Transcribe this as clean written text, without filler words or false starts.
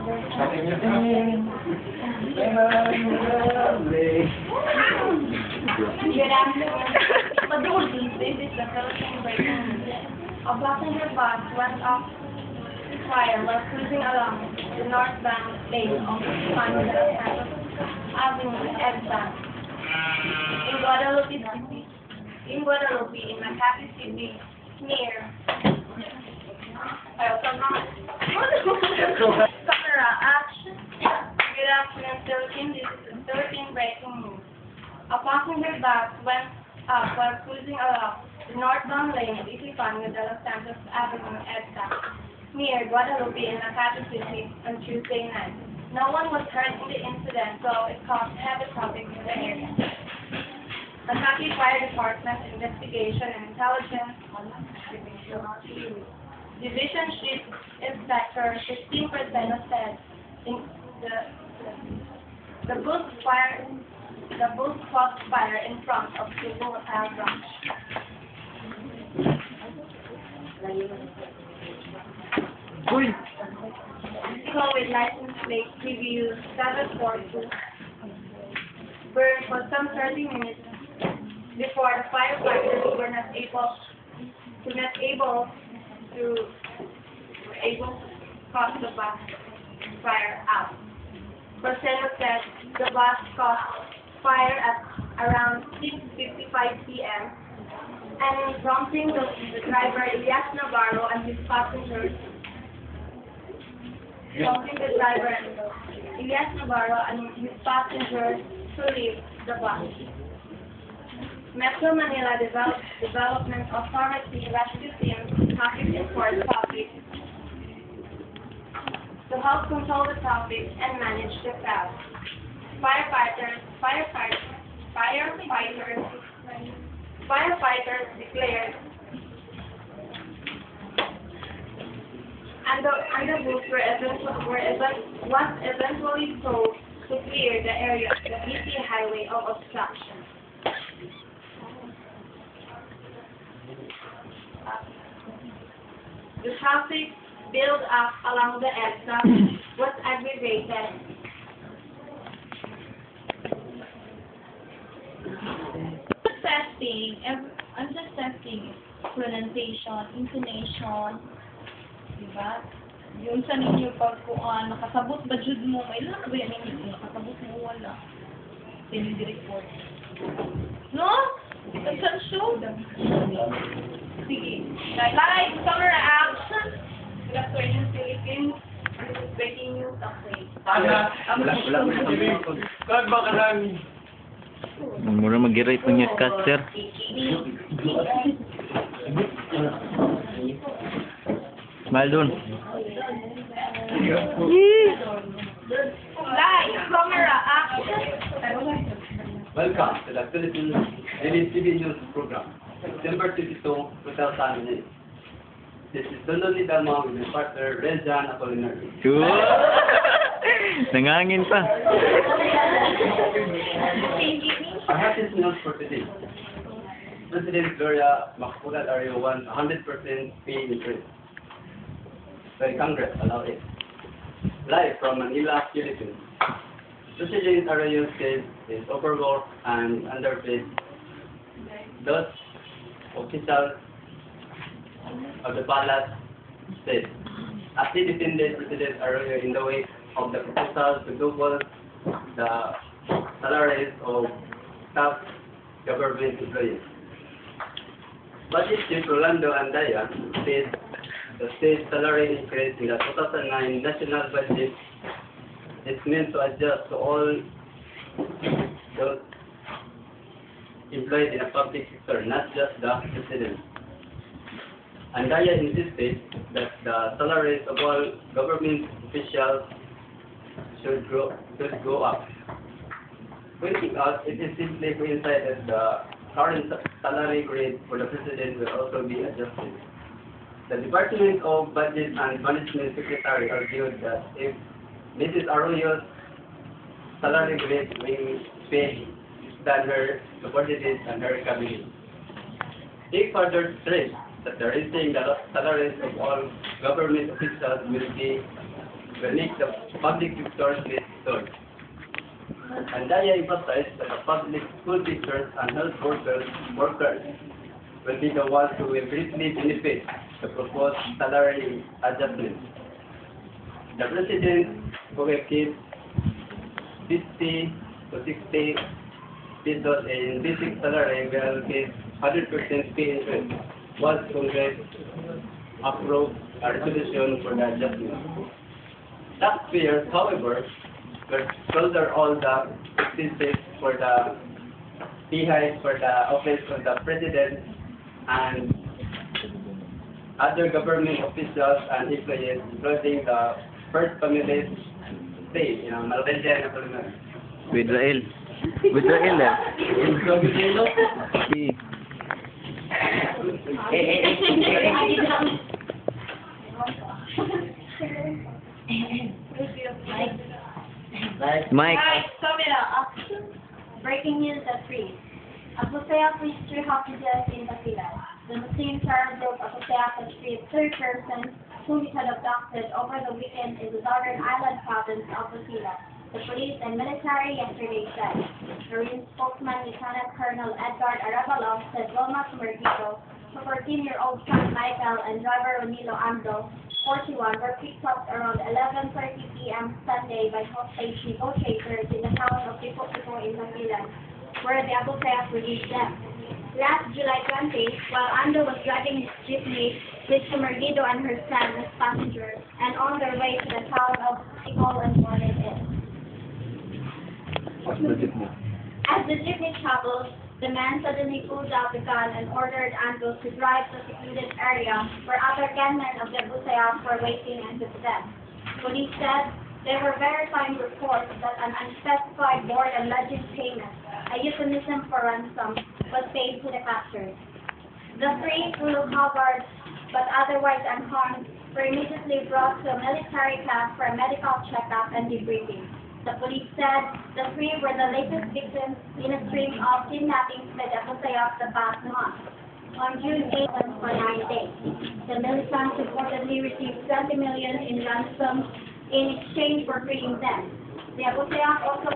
Good afternoon. This is the Philippine breaking news. A passenger bus went off fire while cruising along the northbound lane of San Santos Avenue, EDSA, in Guadalupe City, in Makati City, near Camera Action. Good afternoon, Philippine. This is the Philippine breaking news. A passenger bus went up while cruising along the northbound lane of Isipan with the Los Santos Avenue, EDSA, near Guadalupe in Makati City on Tuesday night. No one was hurt in the incident, though it caused heavy traffic in the area. Makati Fire Department Investigation and Intelligence Division Chief Inspector Christine Preseno said the bus caught fire in front of Cebu Hotel branch. With license plate review 742 burned for some 30 minutes before the firefighters were not able to cause the bus fire out. Preseno said the bus caught fire at around 6:55 p.m. and prompting the driver Elias Navarro and his passengers to leave the bus. Metro Manila Development Authority rescue teams targeted for the traffic to help control the traffic and manage the crowd. Firefighters declared and the boots was eventually towed to clear the area of the BC highway of obstruction. The traffic build up along the EDSA was aggravated. I'm just testing pronunciation, intonation, diba? Yung sa ninyo pagkuhan, nakasabot ba jud mo? May lang ba yan ninyo? Nakasabot mo, wala. Then you report. No? Saan show? Sige. Live, camera action. Good afternoon, Philippines. This is breaking news update. Kag ba ka lang? Mura mag-rate ng newscaster. Smile dun. Live, camera action. Welcome to the Philippine Daily TV News Program, September 22, 2008. This is Dondoni Dalma with my partner, Rejan Apolinary. Cool. Nangangin pa. Our hottest news for today. President Gloria Macapagal Arroyo won 100% pay increase. When Congress allowed it. Live from Manila, Philippines. President Arroyo said is overworked and underpaid. Thus, officials of the palace said, as he defended President Arroyo in the wake of the proposal to double the salaries of top government employees. Budget Chief Rolando Andaya said the state salary increase in the 2009 national budget is meant to adjust to all those employed in the public sector, not just the president. Andaya insisted that the salaries of all government officials should go up. Pointing out, it is simply coincided that the current salary grade for the president will also be adjusted. The Department of Budget and Management Secretary argued that if Mrs. Arroyo's salary grade will pay than her subordinates and her cabinet. He further stressed that the raising the salaries of all government officials will be will make the public sector less sold. And Daya emphasized that the public school teachers and health workers will be the ones who will greatly benefit the proposed salary adjustment. The President who will keep 50 to 60 pesos in basic salary will get 100% pay increase once Congress approves a resolution for the adjustment. Taxpayers, however, will shoulder all the expenses for the pay hike for the office of the President and other government officials and employees, including the first families stay, Malvesia na Pilipinas. With Rael. With Rael eh. Si. Mike. Alright, Camila, action. Breaking news at 3. Aposaya Police 3 hostages in Dakila. The Muslim terror group Aposaya Street 3 persons whom it had abducted over the weekend in the northern island province of Dakila. The police and military yesterday said. Marine spokesman Lieutenant Colonel Edgar Arabalong said Wilma Sumergito, her 14-year-old son Michael, and driver Ronilo Ando, 41, were picked up around 11:30 p.m. Sunday by hostage negotiators in the town of Tipo in Basilan, where the Abu Sayyaf released them. Last July 20, while Ando was driving his jeepney with Sumergido and her son as passengers, and on their way to the town of Ticol and boarded it. As the jeepney traveled, the man suddenly pulled out the gun and ordered Ando to drive to a secluded area where other gunmen of the Abu Sayyaf were waiting and took them. Police said they were verifying reports that an unspecified board and lodging payment, a euphemism for ransom, was paid to the captors. The three, who looked covered but otherwise unharmed, were immediately brought to a military camp for a medical checkup and debriefing. The police said the three were the latest victims in a string of kidnappings by the Abu Sayyaf the past month. On June 8th, for 9 days, the militants reportedly received 20 million in ransom in exchange for freeing them. The Abu Sayyaf also